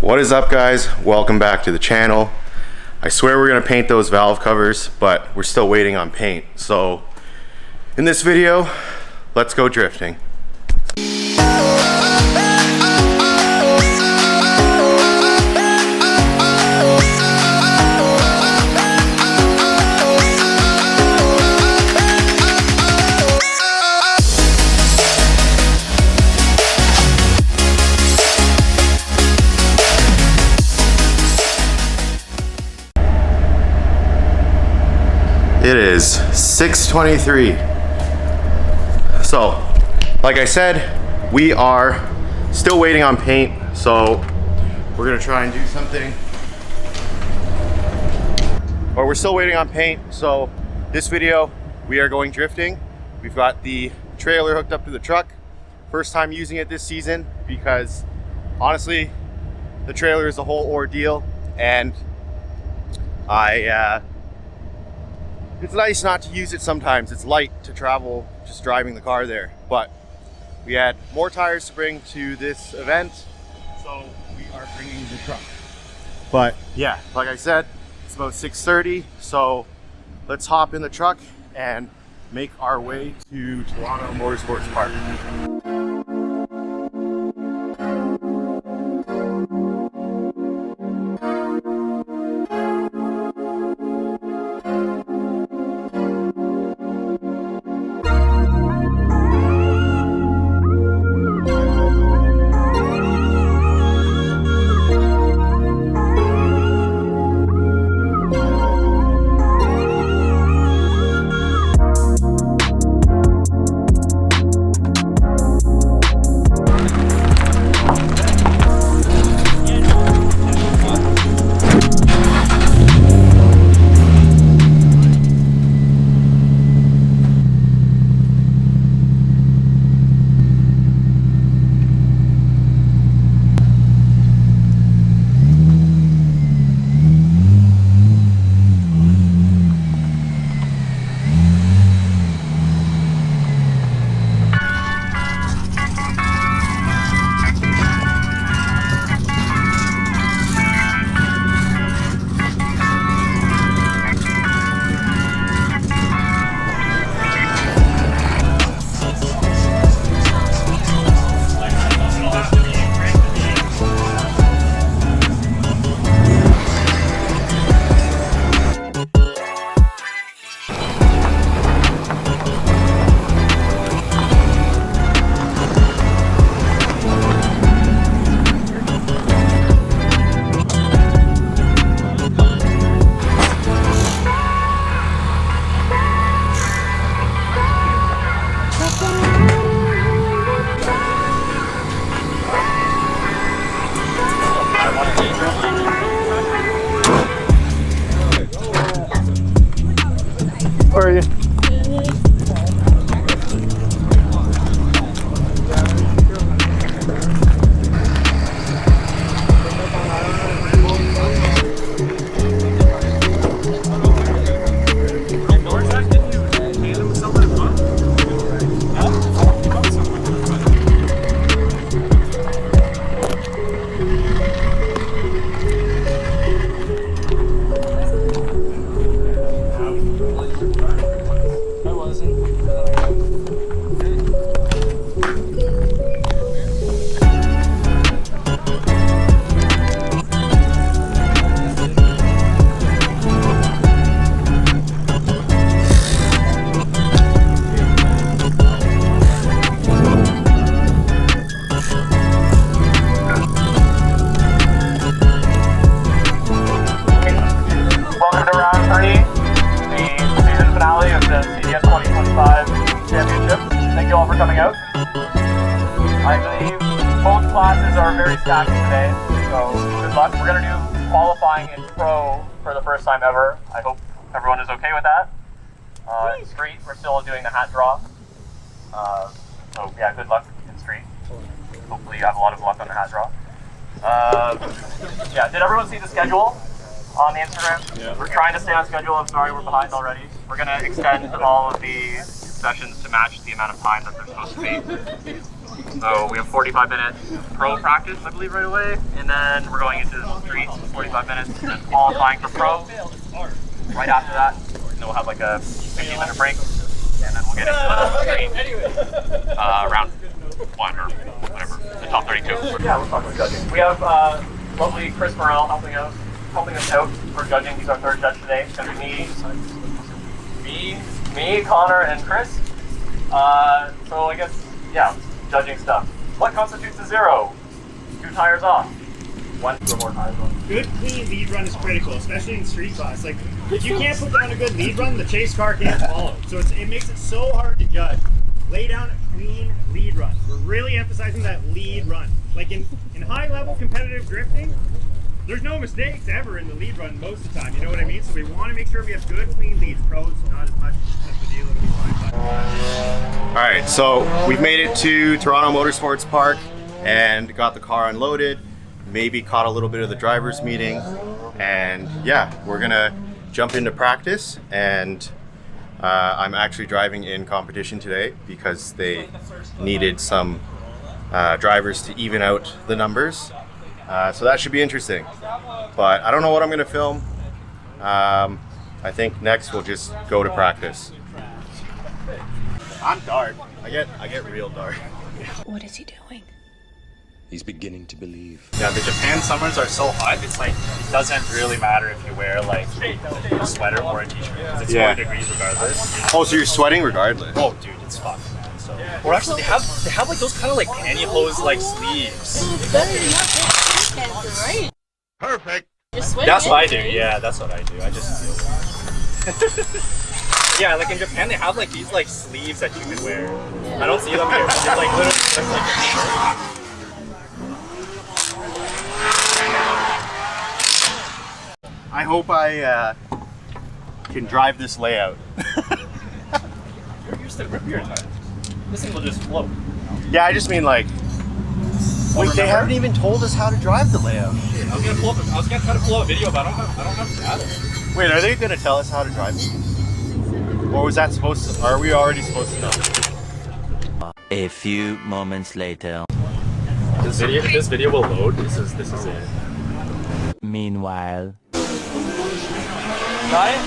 What is up, guys? Welcome back to the channel. I swear we're gonna paint those valve covers, but we're still waiting on paint. So in this video, let's go drifting. It is 6:23. So, like I said, we are still waiting on paint. So, we're gonna try and do something. Or we're still waiting on paint. So, this video, we are going drifting. We've got the trailer hooked up to the truck. First time using it this season because honestly, the trailer is a whole ordeal, and it's nice not to use it sometimes. It's light to travel just driving the car there. But we had more tires to bring to this event, so we are bringing the truck. But yeah, like I said, it's about 6:30, so let's hop in the truck and make our way to Toronto Motorsports Park. Where are you? Stacked today, so good luck. We're going to do qualifying in Pro for the first time ever. I hope everyone is okay with that. In Street, we're still doing the hat draw. So yeah, good luck in Street. Hopefully you have a lot of luck on the hat draw. Yeah, did everyone see the schedule on the Instagram? Yeah. We're trying to stay on schedule. I'm sorry we're behind already. We're going to extend all of the sessions to match the amount of time that they're supposed to be. So we have 45-minute pro practice, I believe, right away, and then we're going into the streets for 45 minutes, and then qualifying for pro. Right after that, and then we'll have like a 15-minute break, and then we'll get into the street, round 1 or whatever, the top 32. Yeah, let's talk about judging. We have lovely Chris Morrell helping us out for judging. He's our third judge today. It's gonna be me, Connor, and Chris. So I guess, yeah, judging stuff. What constitutes a 0? 2 tires off. 1 or more tires off. Good clean lead run is critical, especially in street class. Like, if you can't put down a good lead run, the chase car can't follow. So it makes it so hard to judge. Lay down a clean lead run. We're really emphasizing that lead run. Like in high level competitive drifting, there's no mistakes ever in the lead run most of the time, you know what I mean? So we want to make sure we have good clean leads. Pros, not as much as the deal, it'll be fine. Alright, so we've made it to Toronto Motorsports Park and got the car unloaded, maybe caught a little bit of the driver's meeting, and yeah, we're gonna jump into practice. And I'm actually driving in competition today because they needed some drivers to even out the numbers. So that should be interesting. But I don't know what I'm gonna film. I think next we'll just go to practice. I'm dark. I get real dark. What is he doing? He's beginning to believe. Yeah, the Japan summers are so hot, it's like, it doesn't really matter if you wear like a sweater or a t-shirt, because it's 40 degrees regardless. Oh, so you're sweating regardless? Oh dude, it's fucked, man. So, or actually they have like those kind of like pantyhose like sleeves. It's better than not wearing right? Perfect. You're sweating. That's what I do, yeah, that's what I do. I just yeah, like in Japan they have like these like sleeves that you can wear. I don't see them here. They're like literally just like a shirt. I hope I can drive this layout. You're still rip your tires. This thing will just float. Yeah, I just mean like, wait, they haven't even told us how to drive the layout. I was gonna try to pull up a video, but I don't have data. Wait, are they gonna tell us how to drive it? Or was that supposed to, are we already supposed to know? A few moments later. This video will load. This is it. Meanwhile. Got it?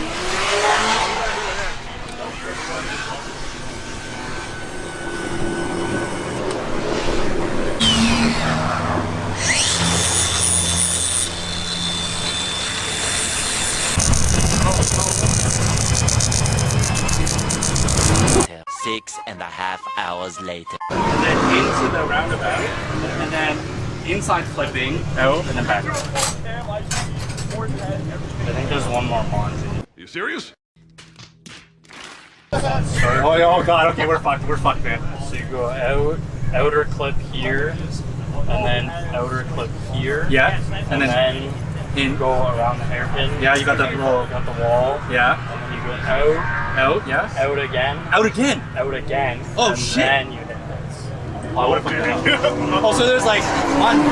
6.5 hours later. And then into the roundabout, and then inside flipping out, and then back. I think there's one more Monty. You serious? Sorry. Oh god, okay, we're fucked, man. So you go out, outer clip here, and then outer clip here. Yeah. And then in go around the hairpin. Yeah, you got the wall. Yeah. And then you go out, yeah. Out again. Out again. Oh and shit. And then you hit this. Oh, what if I oh, so there's like one.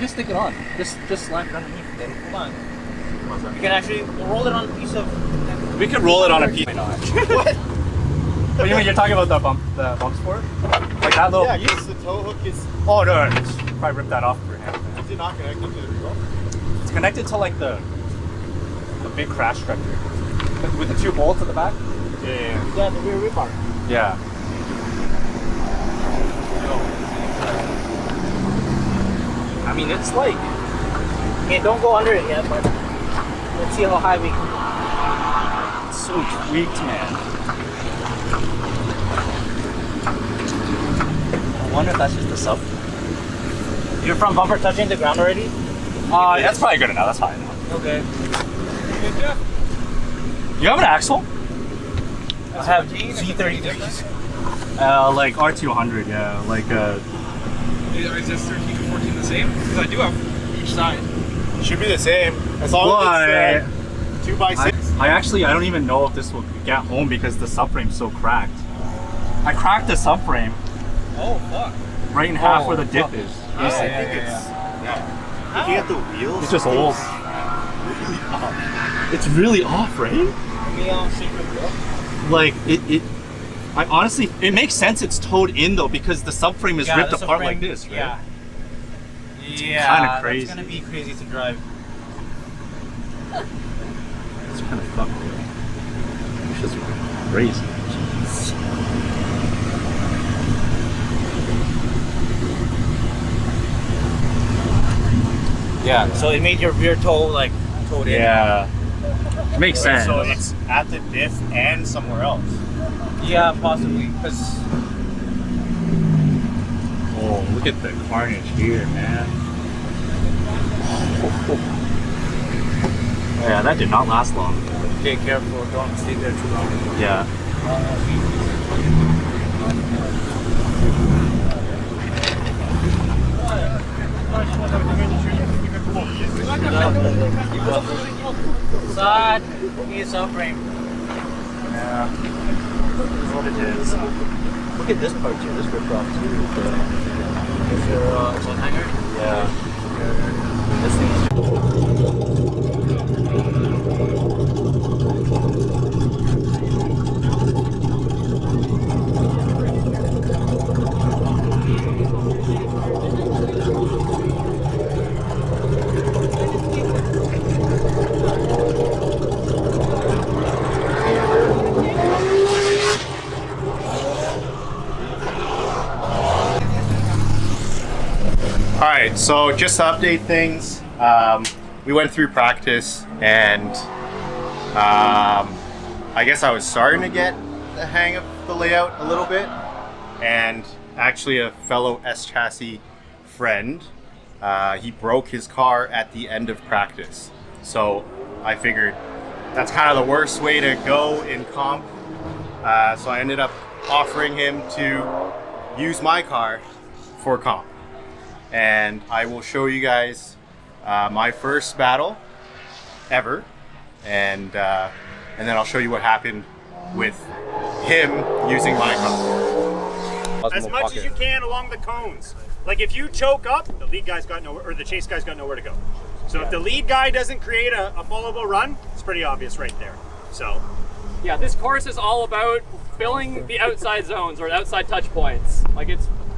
can stick it on. Just slam it underneath. Okay, hold on. You can actually roll it on a piece of. We could roll it on a piece. What? What do you mean? You're talking about the bump sport? Like that little piece? Yes, the tow hook is. Oh no, just probably rip that off with your hand. Is it not connected to the rear? It's connected to like the big crash structure. With the two bolts at the back? Yeah. Yeah, the rear bar. Yeah. I mean, it's like. Okay, don't go under it yet, but let's see how high we can. It's so tweaked, man. I wonder if that's just the sub. Your front bumper touching the ground already? That's probably good enough. That's high enough. Okay. You have an axle? I have G35s. Like R200, yeah. Like Is this 13 and 14 the same? Because I do have each side. Should be the same. As long as it's 2x6. I don't even know if this will get home because the subframe's so cracked. I cracked the subframe. Oh, fuck. Right in half where the diff is. I think it's. Looking at the wheels. It's just old. It's really off, right? Like I honestly, it makes sense it's towed in though because the subframe is ripped apart like this, right? Yeah. Yeah. Kind of crazy. It's gonna be crazy to drive. It's kind of fucked. It's just crazy. Yeah. So it made your rear toe like towed in. Yeah. It makes sense. So it's at the diff and somewhere else. Yeah, possibly. Cause oh, look at the carnage here, man. Yeah, that did not last long. stay careful. Don't stay there too long. Yeah. Side, he's subframe. Yeah. That's what it is. Look at this part too. This ripped off too. Is your one hanger? Yeah. This thing is. Alright, so just to update things, we went through practice and I guess I was starting to get the hang of the layout a little bit, and actually a fellow S-chassis friend, he broke his car at the end of practice. So I figured that's kind of the worst way to go in comp, so I ended up offering him to use my car for comp. And I will show you guys my first battle ever, and then I'll show you what happened with him using my car. As much as you can along the cones. Like if you choke up, the lead guy's got nowhere, or the chase guy's got nowhere to go. So if the lead guy doesn't create a followable run, it's pretty obvious right there. So yeah, this course is all about filling the outside zones or outside touch points. Like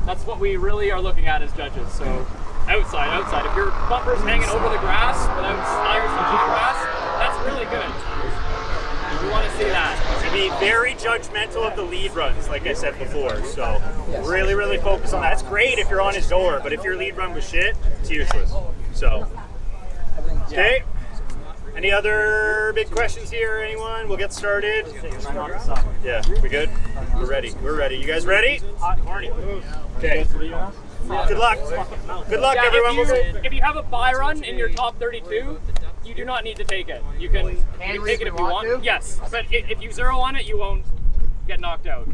that's what we really are looking at as judges. So outside. If your bumper's hanging over the grass without tires touching the grass, that's really good. We want to see that. to be very judgmental of the lead runs, like I said before. So really, really focus on that. It's great if you're on his door, but if your lead run was shit, it's useless. So, okay. Any other big questions here, anyone? We'll get started. Yeah, we good? We're ready. We're ready. You guys ready? Okay. Good luck. Good luck, everyone. If you have a buy run in your top 32, you do not need to take it. You can take it if you want. Yes, but if you zero on it, you won't get knocked out.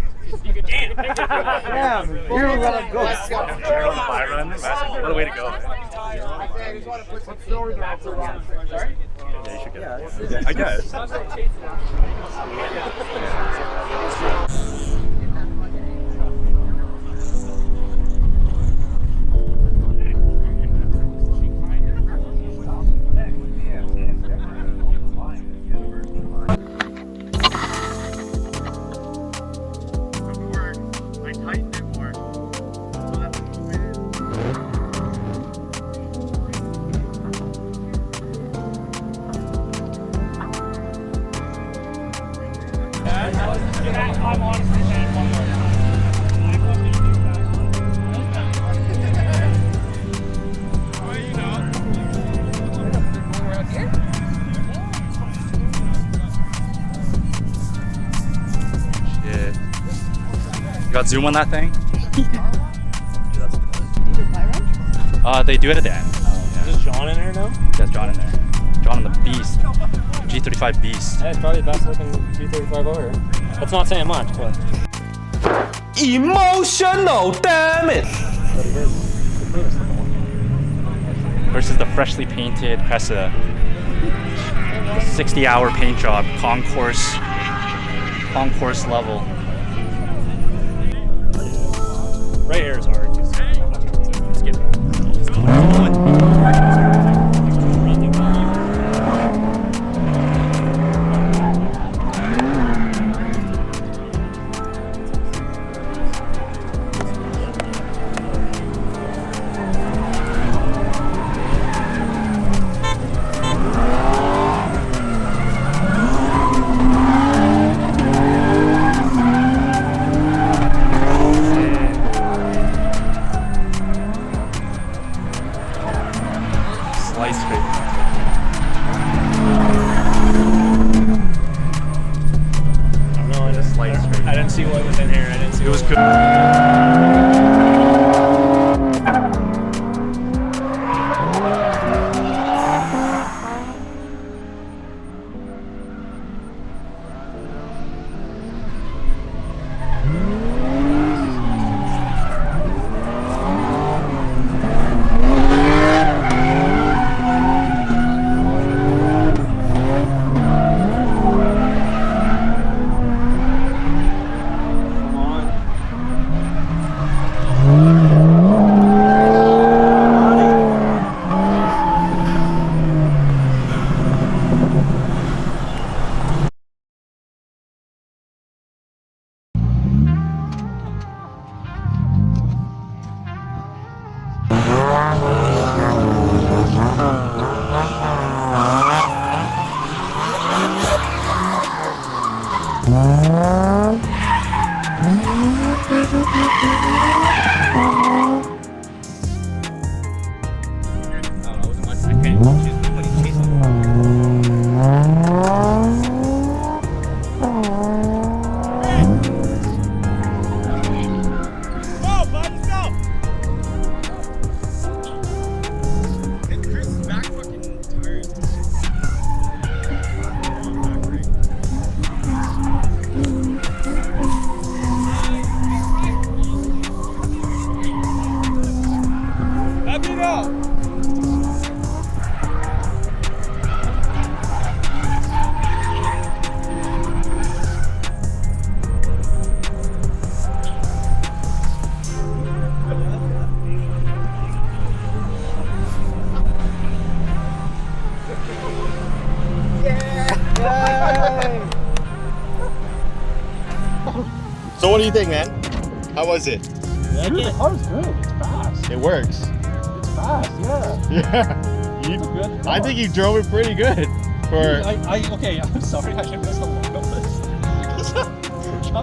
You can take it if you want. Yeah, you're gonna let him go. Buy run, what a way to go. Sorry? Yeah, you should get it. I guess. I'm honestly saying one more time. I'm looking at you Shit. You got zoom on that thing? They do it at the end. Is John in there now? There's John in there. John on the beast. G35 beast. Hey, it's probably the best looking G35 over. That's not saying much, but. Emotional, damn it! Versus the freshly painted Cressida. 60-hour paint job, concourse level. Right here is hard. Slice scrape. No, I just Slice scrape. I didn't see what was in here. I didn't see. It was good. So what do you think, man? How was it? Dude, the car's good. It's fast. It works. It's fast, yeah. Yeah. It's a good car. I think you drove it pretty good. For Okay, I'm sorry, I should miss the long of this.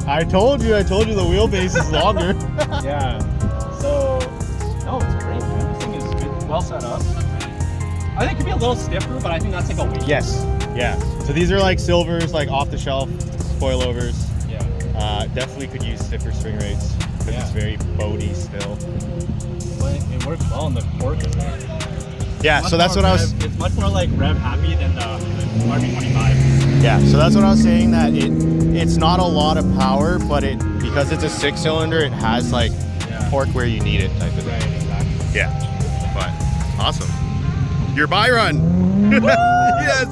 I told you the wheelbase is longer. Yeah. So, no, it's great, man. This thing is good, well set up. I think it could be a little stiffer, but I think that's like a weakness. Yes. Yeah. So these are like silvers, like off the shelf coilovers. Yeah. Definitely could use stiffer spring rates because it's very boaty still. But it works well and the torque is there. Yeah, so that's what I was. It's much more like rev happy than the RB25. Yeah, so that's what I was saying, that it's not a lot of power, but because it's a 6-cylinder, it has like torque where you need it type of thing. Right, exactly. Yeah, but awesome. Your buy run. Yes.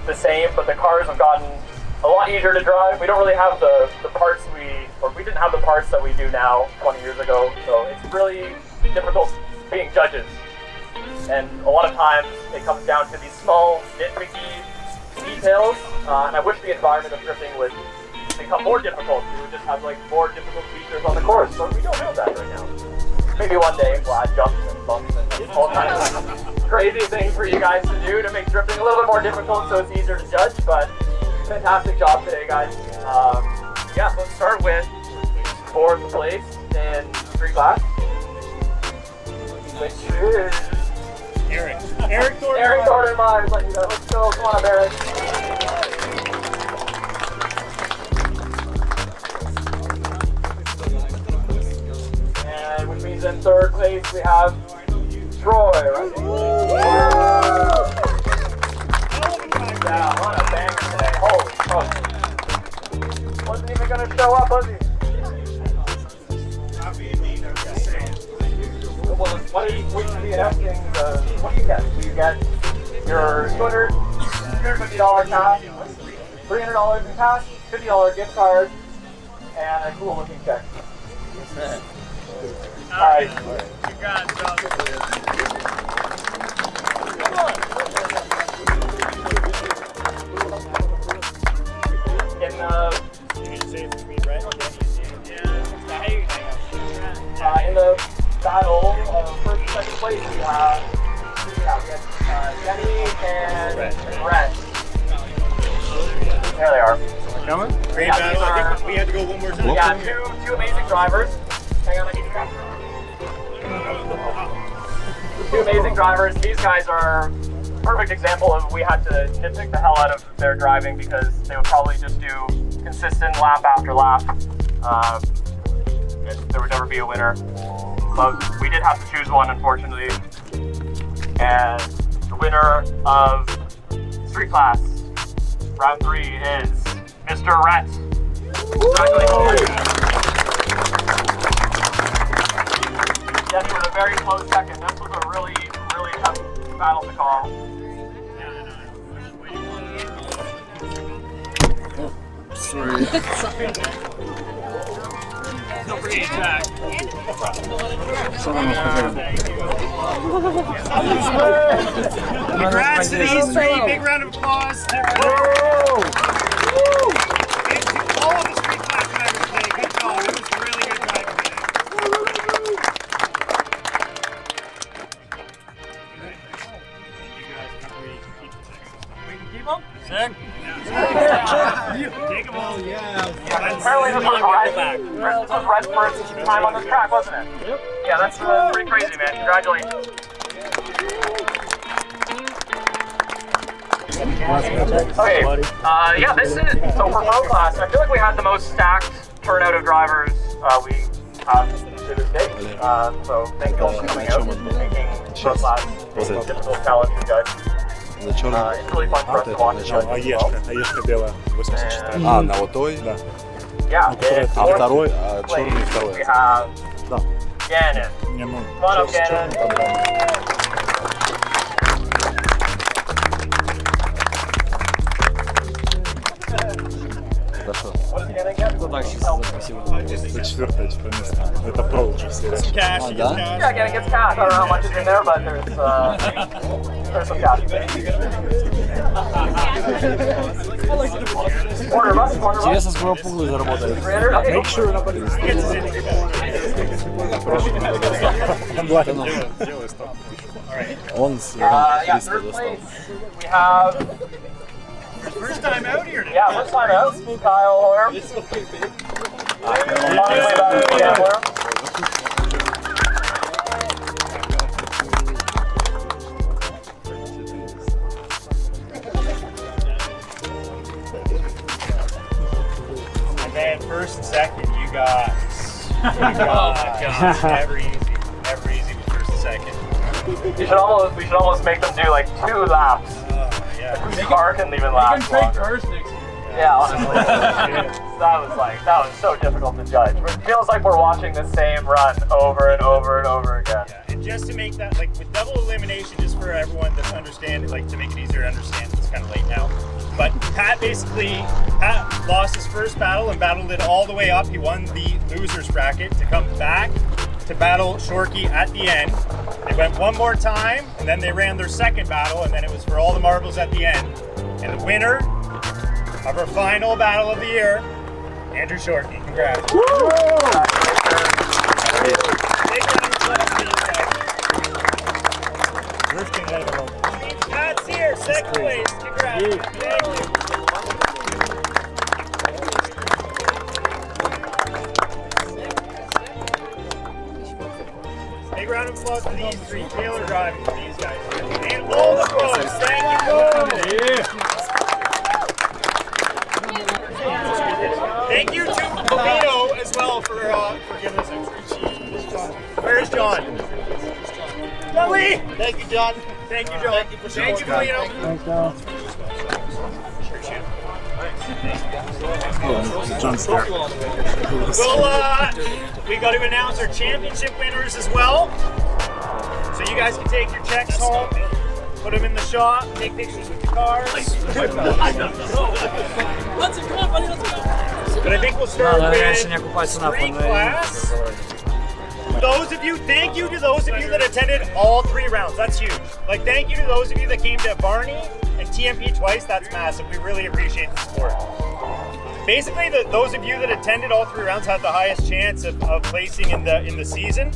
the same, but the cars have gotten a lot easier to drive. We don't really have the parts we didn't have the parts that we do now 20 years ago, so it's really difficult being judges. And a lot of times it comes down to these small, nitpicky details, and I wish the environment of drifting would become more difficult. We would just have like more difficult features on the course, but we don't have that right now. Maybe one day we'll add jumps and bumps and all kinds of crazy things for you guys to do to make drifting a little bit more difficult so it's easier to judge, but fantastic job today, guys. Yeah, let's start with 4th place in street class, which is Eric Thornton Myers. Let's go. Come on up, Eric. And which means in 3rd place we have Troy, right? Yeah, what a banger today. Holy fuck. Wasn't even gonna show up, was he? Well, what are you asking? What do you get? Do you get your $250 cash, $300 in cash, $50 gift card, and a cool looking check? Alright. Congrats, John. In the battle of 1st and 2nd place, we have Jenny and Brett. There they are. Coming? Great battle. I think we had to go one more time. Yeah, two amazing drivers. Hang on, I need to grab. Two amazing drivers. These guys are a perfect example of we had to nitpick the hell out of their driving because they would probably just do consistent lap after lap. There would never be a winner. But we did have to choose one, unfortunately. And the winner of street class, round 3, is Mr. Rhett. Congratulations. Yes, with a very close second. This was a really, really tough battle to call. Don't forget Jack. Congrats to these 3. Big round of applause. And to all of the street class drivers today. Good job. It was really good driving today. You guys, how can we keep them sick? We can keep them? Sick? Take them all. Apparently this was Red's first time on this track, wasn't it? Yep. Yeah, that's pretty crazy, man. Congratulations. Okay, yeah, this is, so for pro class, I feel like we had the most stacked turnout of drivers we have to this day. So thank you all for coming out and making pro class a difficult challenge to judge. It's really fun for us to watch. Hijacks белая, 86. На вот той? Да. Yeah, А второй, черный второй. We have Да. Gannon. Не, ну, Come on up, Gannon. What is Gannon get? Ну так, спасибо. Это 4-е типа место. Это про уже все. Cash, Oh, you да? get cash. Yeah, Gannon gets cash. I don't know how much is in there, but there's some cash. Quarter of us. Интересно, сколько пуглы заработали. 300. Okay. Make sure nobody Он с Yeah, 3rd place. We have. First time out here today. Yeah, first time out. Kyle Hoyer. And then 1st and 2nd, you guys. Never easy. Never easy with 1st and 2nd. We should almost make them do like 2 laps. Yeah. Whose car can even last longer. Yeah, honestly. that was so difficult to judge. It feels like we're watching the same run over and over and over again. Yeah, and just to make that, like with double elimination, just for everyone to understand it, like to make it easier to understand, it's kind of late now. Pat lost his first battle and battled it all the way up. He won the losers bracket to come back to battle Shorky at the end. They went one more time, and then they ran their second battle, and then it was for all the marbles at the end. And the winner of our final battle of the year, Andrew Shorky. Congrats. Pat's here, second place. Congrats. Thank you. Big round of applause for these three. Taylor driving for these guys. And all the pros. Thank you. Thank you to Valino as well for giving us extra. Where's John? Kelly! Thank you, John. Thank you, John. Thank you, Valino. Thanks, John. John's there. We got to announce our championship winners as well. So you guys can take your checks home, put them in the shop, take pictures with your cars. But I think we'll start with street class. Thank you to those of you that attended all 3 rounds. That's huge. Like, thank you to those of you that came to Barney and TMP twice. That's massive. We really appreciate the support. Basically, those of you that attended all 3 rounds had the highest chance of placing in the season.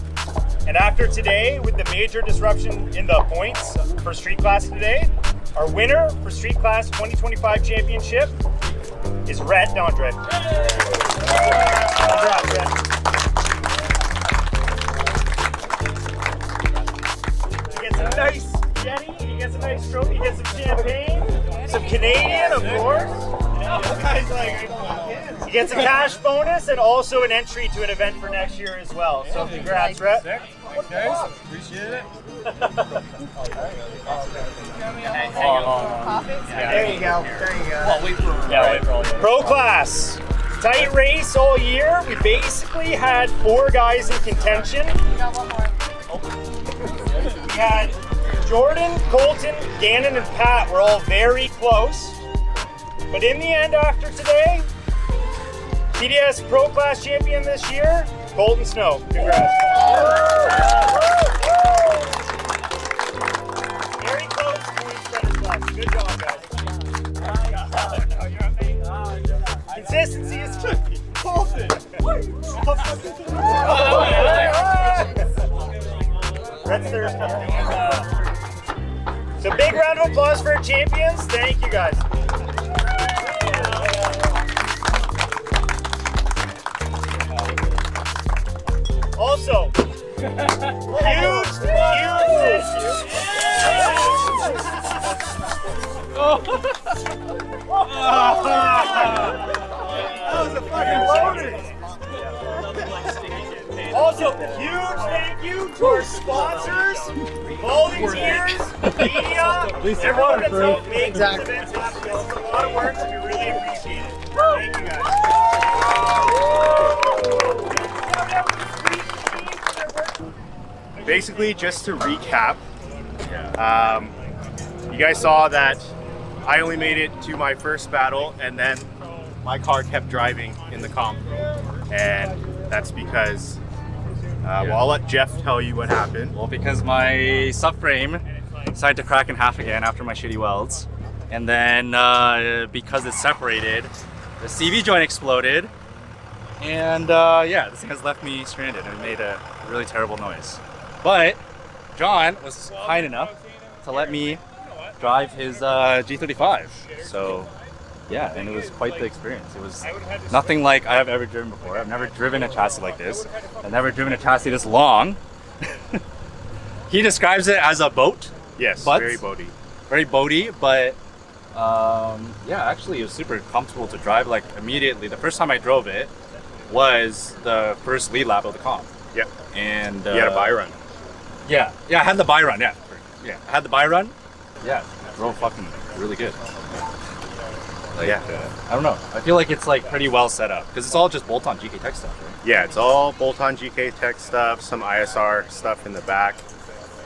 And after today, with the major disruption in the points for Street Class today, our winner for Street Class 2025 Championship is Red Dondre. Congrats, Red. He gets a nice Jenny, he gets a nice trophy, he gets some champagne, some Canadian, of course. He gets a cash bonus and also an entry to an event for next year as well. So congrats, Rhett. Thanks, guys. Appreciate it. There you go. There you go. Pro class. Tight race all year. We basically had 4 guys in contention. We had Jordan, Colton, Gannon, and Pat were all very close. But in the end, after today, TDS Pro Class champion this year, Colton Snow. Congrats. Very close point spreaders left. Good job, guys. Consistency is key. Colton. Red's thirsty. So big round of applause for our champions. Thank you, guys. Also, huge. That was a fucking loaded. Also, huge thank you to our sponsors, volunteers, media, everyone that's helped make these events happen. It's a lot of work, so we really appreciate it. Thank you, guys. Basically, just to recap, you guys saw that I only made it to my first battle, and then my car kept driving in the comp, and that's because well, I'll let Jeff tell you what happened. Well, because my subframe decided to crack in half again after my shitty welds, and then because it's separated, the CV joint exploded, and yeah, this thing has left me stranded and it made a really terrible noise. But John was kind enough to let me drive his G35. So yeah, and it was quite the experience. It was nothing like I have ever driven before. I've never driven a chassis like this. I've never driven a chassis this long. He describes it as a boat. Yes, but very boaty. Very boaty, but yeah, actually it was super comfortable to drive. Like immediately, the first time I drove it was the first lead lap of the comp. Yep. And you had a buy run. Yeah, I had the buy run. Yeah, I had the buy run. Yeah, I drove fucking really good. Like, yeah, I don't know. I feel like it's like pretty well set up because it's all just bolt-on GK Tech stuff, right? Yeah, it's all bolt-on GK Tech stuff, some ISR stuff in the back,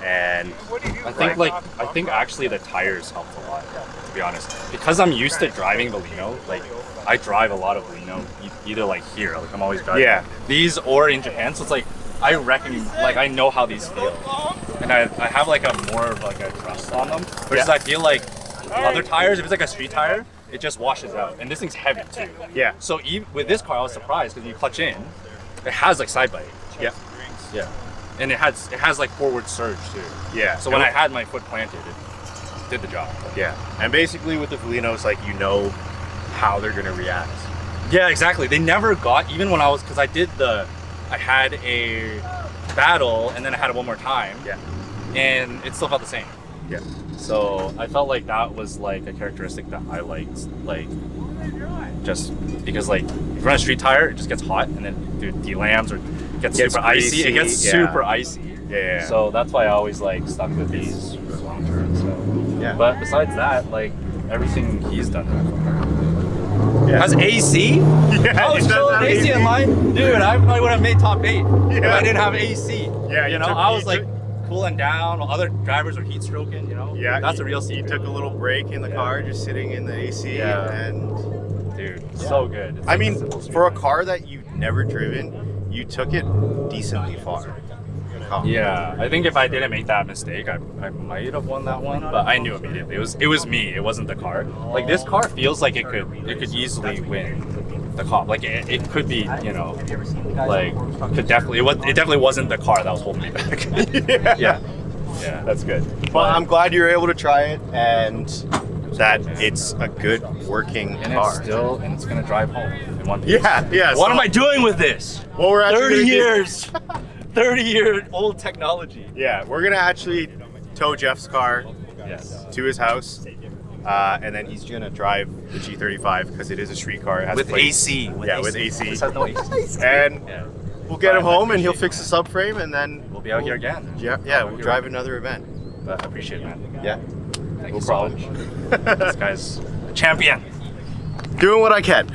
and I think actually the tires helped a lot. be honest. Because I'm used to driving Valino, like I drive a lot of Valino, either like here, like I'm always driving these or in Japan. So it's like I reckon, like I know how these feel, and I have like a more of like a trust on them. Versus I feel like other tires, if it's like a street tire, it just washes out, and this thing's heavy too. Yeah. So even with this car, I was surprised because you clutch in, it has like side bite. Yeah. Yeah. And it has like forward surge too. Yeah. So when I had my foot planted, it did the job. Yeah. And basically with the Valinos, like you know how they're gonna react. Yeah, exactly. They never got, even when I was, because I had a battle and then I had it one more time. Yeah. And it still felt the same. Yeah. So I felt like that was like a characteristic that I liked, like just because like if you run a street tire, it just gets hot and then dude delams or gets super icy. It gets super icy. Yeah. So that's why I always like stuck with these for long term. So yeah. But besides that, like everything he's done. Has AC? Yeah, I was chilling AC in mine. Dude, I probably would have made top 8 if I didn't have AC. Yeah, you know, I was like cooling down while other drivers were heat stroking, you know? Yeah. That's a real secret. You took a little break in the car, just sitting in the AC and dude, so good. It's I mean, for a car that you've never driven, you took it decently far. Yeah, I think if I didn't make that mistake, I might have won that one. But I knew immediately it was me. It wasn't the car. Like this car feels like it could easily win the comp. Like it could be, you know, like it definitely wasn't the car that was holding me back. Yeah, that's good. Well, I'm glad you're able to try it and that it's a good working car. And it's gonna drive home in one piece. Yeah. What am I doing with this? Well, we're 30 years. 30-year-old technology. Yeah, we're gonna actually tow Jeff's car to his house, and then he's gonna drive the G35 because it is a street car. It has with AC. With AC. This has no AC. And we'll get him home, and he'll fix the subframe, and then we'll be out here again. Yeah, we'll drive another event. But I appreciate it, man. Yeah. Thank you so much. This guy's a champion. Doing what I can.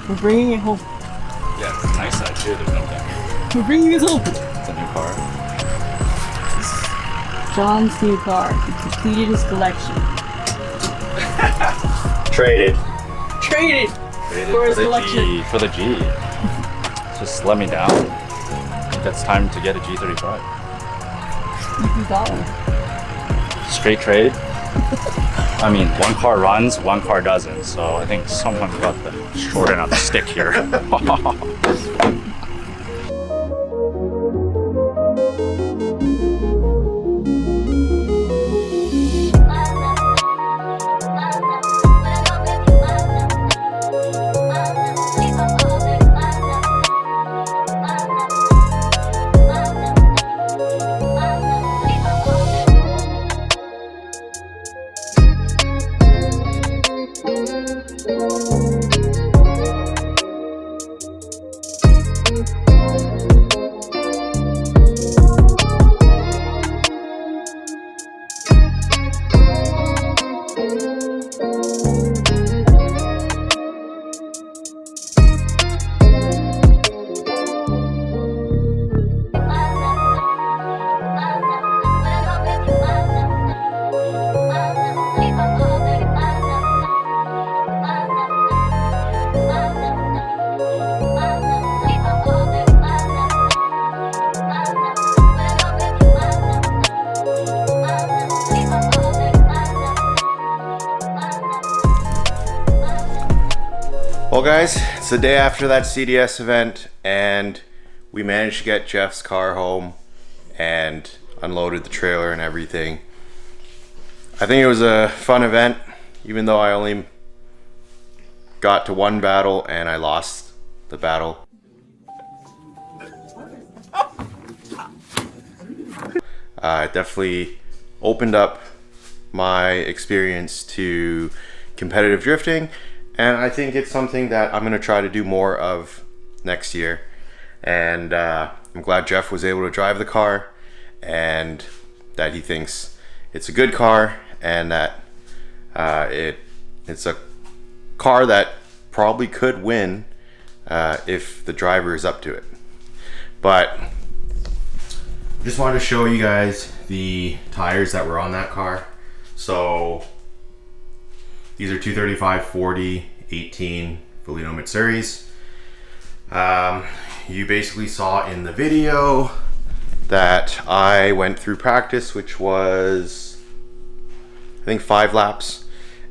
We're bringing it home. Yeah, it's a nice side too. There's no damage. We're bringing it home. It's a new car. John's new car. He completed his collection. Traded. Traded for his collection. For the G. Just let me down. I think it's time to get a G35. You got one. Straight trade. I mean, one car runs, one car doesn't. So I think someone got the short end of the stick here. Well guys, it's the day after that CDS event and we managed to get Jeff's car home and unloaded the trailer and everything. I think it was a fun event, even though I only got to one battle and I lost the battle. It definitely opened up my experience to competitive drifting, and I think it's something that I'm going to try to do more of next year. And I'm glad Jeff was able to drive the car, and that he thinks it's a good car, and that it's a car that probably could win if the driver is up to it. But just wanted to show you guys the tires that were on that car. So these are 235 40 18 Valino Mitsuris. You basically saw in the video that I went through practice, which was I think 5 laps,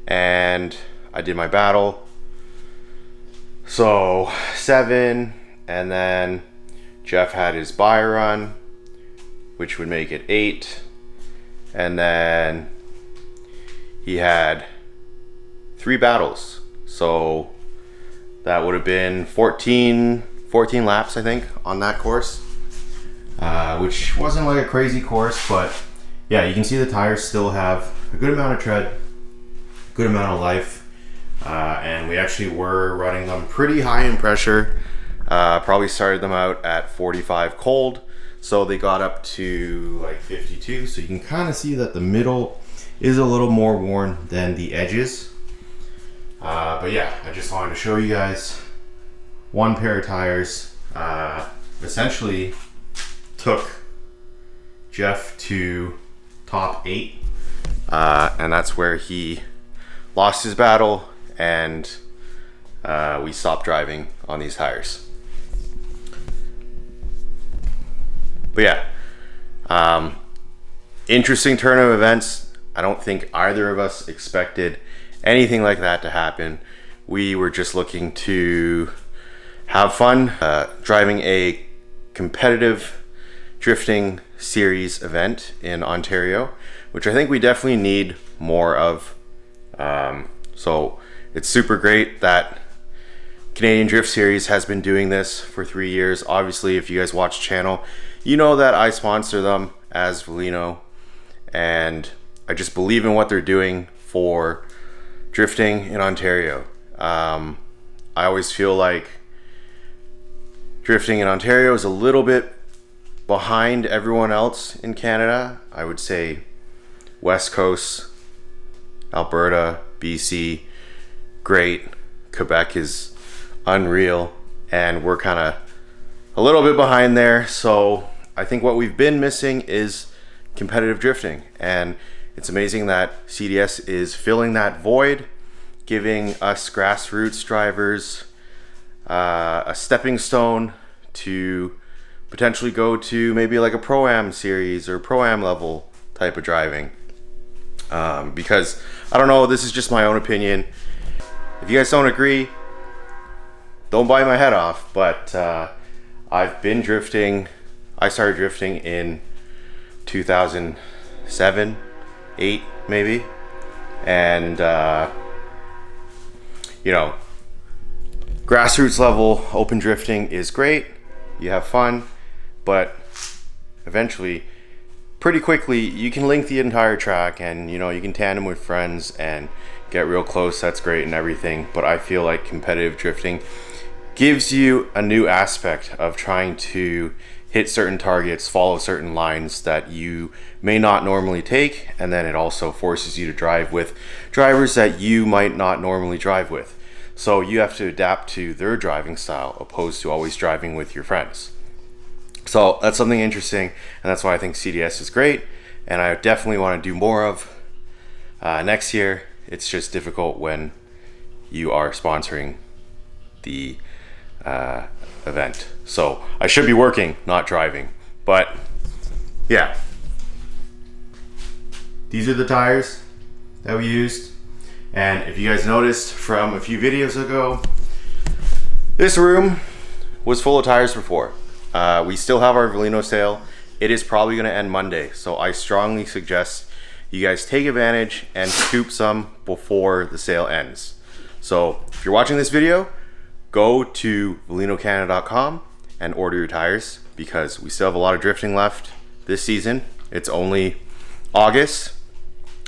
and I did my battle. So 7, and then Jeff had his buy run, which would make it 8, and then he had 3 battles. So that would have been 14 laps, I think, on that course, which wasn't like a crazy course, but yeah, you can see the tires still have a good amount of tread, good amount of life, and we actually were running them pretty high in pressure. Probably started them out at 45 cold, so they got up to like 52, so you can kind of see that the middle is a little more worn than the edges. But yeah, I just wanted to show you guys one pair of tires. Essentially took Jeff to top 8, and that's where he lost his battle, and we stopped driving on these tires. But yeah, interesting turn of events. I don't think either of us expected anything like that to happen. We were just looking to have fun, driving a competitive drifting series event in Ontario, which I think we definitely need more of. So it's super great that Canadian Drift Series has been doing this for 3 years. Obviously, if you guys watch the channel, you know that I sponsor them as Valino, and I just believe in what they're doing for drifting in Ontario. I always feel like drifting in Ontario is a little bit behind everyone else in Canada. I would say West Coast, Alberta, BC, great. Quebec is unreal, and we're kind of a little bit behind there. So I think what we've been missing is competitive drifting, and it's amazing that CDS is filling that void, giving us grassroots drivers a stepping stone to potentially go to maybe like a Pro-Am series or Pro-Am level type of driving. Because I don't know, this is just my own opinion. If you guys don't agree, don't bite my head off, but I've been drifting. I started drifting in 2007, 8 maybe, and you know, grassroots level open drifting is great. You have fun, but eventually, pretty quickly, you can link the entire track, and you know, you can tandem with friends and get real close. That's great and everything, but I feel like competitive drifting gives you a new aspect of trying to hit certain targets, follow certain lines that you may not normally take, and then it also forces you to drive with drivers that you might not normally drive with. So you have to adapt to their driving style opposed to always driving with your friends. So that's something interesting, and that's why I think CDS is great, and I definitely want to do more of next year. It's just difficult when you are sponsoring the event. So I should be working, not driving. But yeah, these are the tires that we used. And if you guys noticed from a few videos ago, this room was full of tires before. We still have our Valino sale. It is probably going to end Monday, so I strongly suggest you guys take advantage and scoop some before the sale ends. So if you're watching this video, go to valinocanada.com and order your tires, because we still have a lot of drifting left this season. It's only August,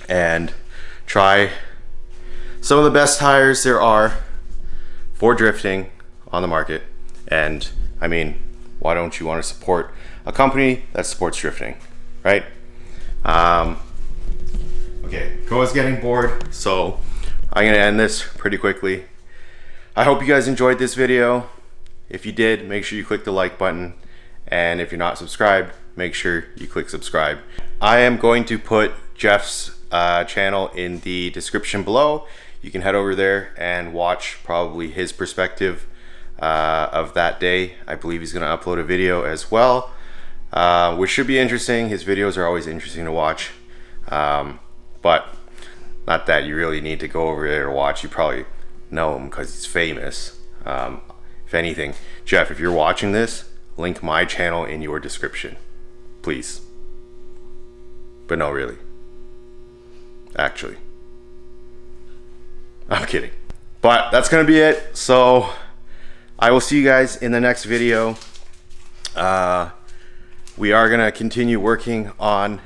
and try some of the best tires there are for drifting on the market. And I mean, why don't you want to support a company that supports drifting, right? Okay, Koa's getting bored, so I'm gonna end this pretty quickly. I hope you guys enjoyed this video. If you did, make sure you click the like button, and if you're not subscribed, make sure you click subscribe. I am going to put Jeff's channel in the description below. You can head over there and watch probably his perspective of that day. I believe he's going to upload a video as well, which should be interesting. His videos are always interesting to watch, but not that you really need to go over there to watch. You probably know him because he's famous. If anything, Jeff, if you're watching this, link my channel in your description, please. But no, really. Actually, I'm kidding. But that's gonna be it. So I will see you guys in the next video. We are gonna continue working on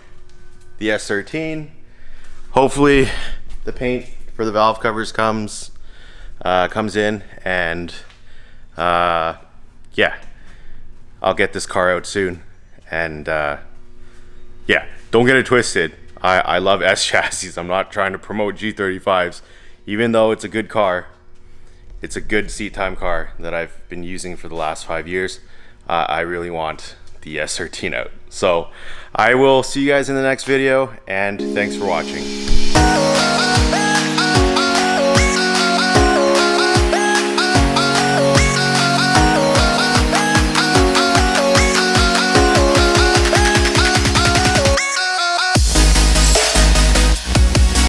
the S13. Hopefully the paint for the valve covers comes in, and yeah, I'll get this car out soon. And yeah, don't get it twisted. I love S chassis. I'm not trying to promote G35s, even though it's a good car. It's a good seat time car that I've been using for the last 5 years. I really want the S13 out. So I will see you guys in the next video, and thanks for watching.